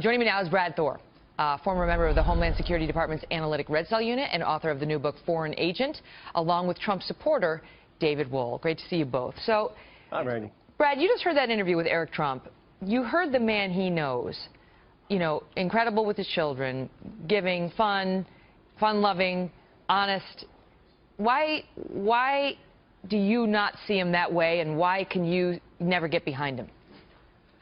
Joining me now is Brad Thor, former member of the Homeland Security Department's Analytic Red Cell Unit and author of the new book Foreign Agent, along with Trump supporter David Wohl. Great to see you both. So, hi, Randy. Brad, you just heard that interview with Eric Trump. You heard the man he knows, you know, incredible with his children, giving, fun-loving, honest. Why do you not see him that way, and why can you never get behind him?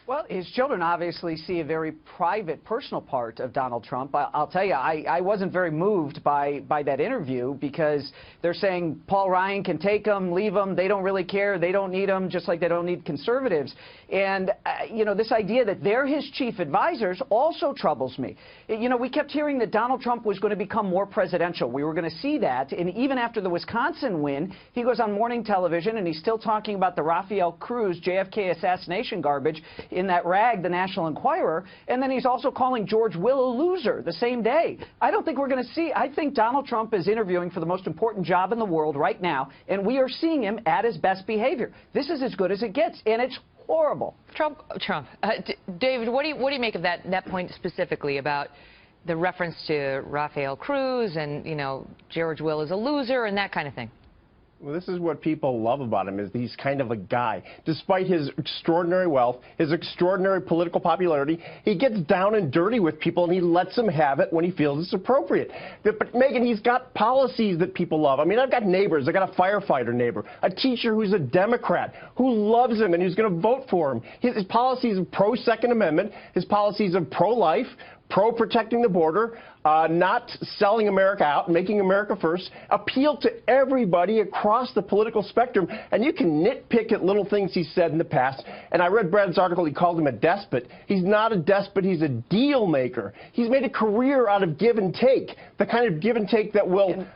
Well, his children obviously see a very private, personal part of Donald Trump. I'll tell you, I wasn't very moved by that interview because they're saying Paul Ryan can take him, leave him. They don't really care. They don't need him, just like they don't need conservatives. And, you know, this idea that they're his chief advisors also troubles me. You know, we kept hearing that Donald Trump was going to become more presidential. We were going to see that. And even after the Wisconsin win, he goes on morning television and he's still talking about the Rafael Cruz JFK assassination garbage in that rag, the National Enquirer, and then he's also calling George Will a loser the same day. I don't think we're going to see. I think Donald Trump is interviewing for the most important job in the world right now, and we are seeing him at his best behavior. This is as good as it gets, and it's horrible. David, what do you make of that point specifically about the reference to Rafael Cruz and, you know, George Will is a loser and that kind of thing? Well, this is what people love about him, is he's kind of a guy. Despite his extraordinary wealth, his extraordinary political popularity, he gets down and dirty with people, and he lets them have it when he feels it's appropriate. But, Megan, he's got policies that people love. I mean, I've got neighbors. I've got a firefighter neighbor, a teacher who's a Democrat, who loves him and who's going to vote for him. His policies of pro-Second Amendment, his policies of pro-life, pro-protecting the border, not selling America out, making America first, appeal to everybody across the political spectrum. And you can nitpick at little things he said in the past. And I read Brad's article. He called him a despot. He's not a despot. He's a deal maker. He's made a career out of give and take, the kind of give and take that will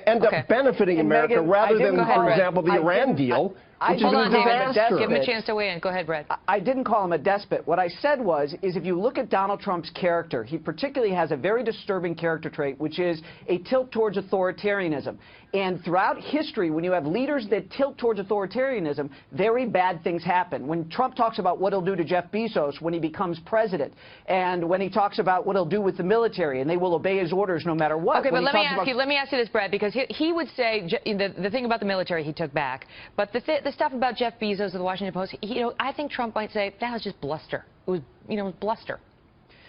end up benefiting America, Megan, rather than, for for example, the Iran deal. Hold on, David. Give him a chance to weigh in. Go ahead, Brad. I didn't call him a despot. What I said was, if you look at Donald Trump's character, he particularly has a very disturbing character trait, which is a tilt towards authoritarianism. And throughout history, when you have leaders that tilt towards authoritarianism, very bad things happen. When Trump talks about what he'll do to Jeff Bezos when he becomes president, and when he talks about what he'll do with the military, and they will obey his orders no matter what. Okay, but let me ask you this, Brad, because he would say the thing about the military he took back, but the stuff about Jeff Bezos of the Washington Post, you know, I think Trump might say that was just bluster. It was, you know, it was bluster.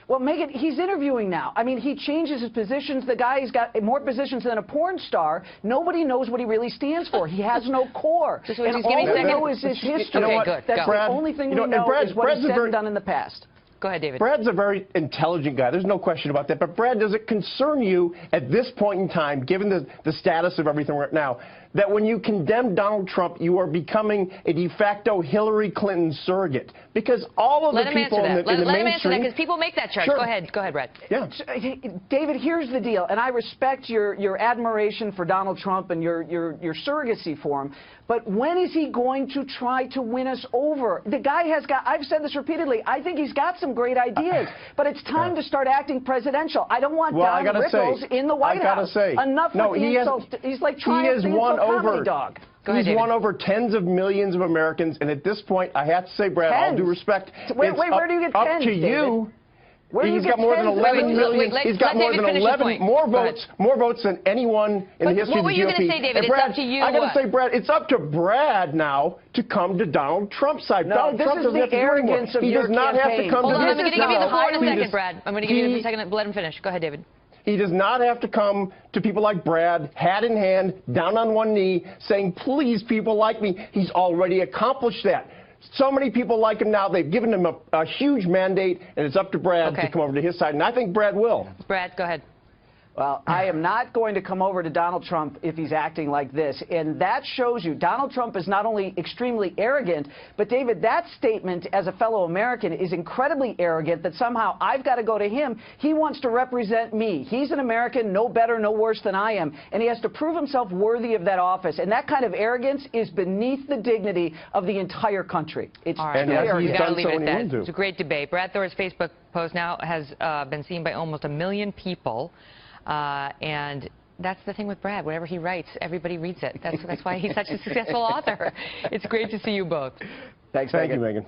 Well, Megan, he's interviewing now. I mean, he changes his positions. The guy's got more positions than a porn star. Nobody knows what he really stands for. He has no core. And all we know is his history. Okay, good. That's the only thing we know is what he's said and done in the past. Go ahead, David. Brad's a very intelligent guy. There's no question about that. But, Brad, does it concern you at this point in time, given the status of everything right now, that when you condemn Donald Trump, you are becoming a de facto Hillary Clinton surrogate? Because all of the people in the mainstream... Let him answer that, because people make that charge. Sure. Go ahead, Brad. Yeah. David, here's the deal, and I respect your admiration for Donald Trump and your surrogacy for him, but when is he going to try to win us over? The guy has got, I've said this repeatedly, I think he's got some great ideas, but it's time to start acting presidential. I don't want Don Rickles in the White House. Enough with the insults. He's like trying to insult comedy dog. He's won over tens of millions of Americans, and at this point, I have to say, Brad, all due respect, where do you get up tens, to you. He's got more than 11 million. He's got more than 11 more votes than anyone in the history of the GOP. What were you going to say, David? Brad, it's up to you. I got to say, Brad, it's up to Brad now to come to Donald Trump's side. No, Donald Trump doesn't have to do anymore. He does not have to come to Hold on, I'm going to give you the floor in a second, side. Brad. I'm going to give you a second. Let him finish. Go ahead, David. He does not have to come to people like Brad, hat in hand, down on one knee, saying, please, people like me. He's already accomplished that. So many people like him now. They've given him a huge mandate, and it's up to Brad to come over to his side. And I think Brad will. Brad, go ahead. Well, I am not going to come over to Donald Trump if he's acting like this. And that shows you Donald Trump is not only extremely arrogant, but, David, that statement as a fellow American is incredibly arrogant that somehow I've got to go to him. He wants to represent me. He's an American, no better, no worse than I am. And he has to prove himself worthy of that office. And that kind of arrogance is beneath the dignity of the entire country. It's arrogant. You got to leave it at that. It's a great debate. Brad Thor's Facebook post now has been seen by almost 1 million people. And that's the thing with Brad. Whatever he writes, everybody reads it. That's why he's such a successful author. It's great to see you both. Thanks, Thank you, Megan.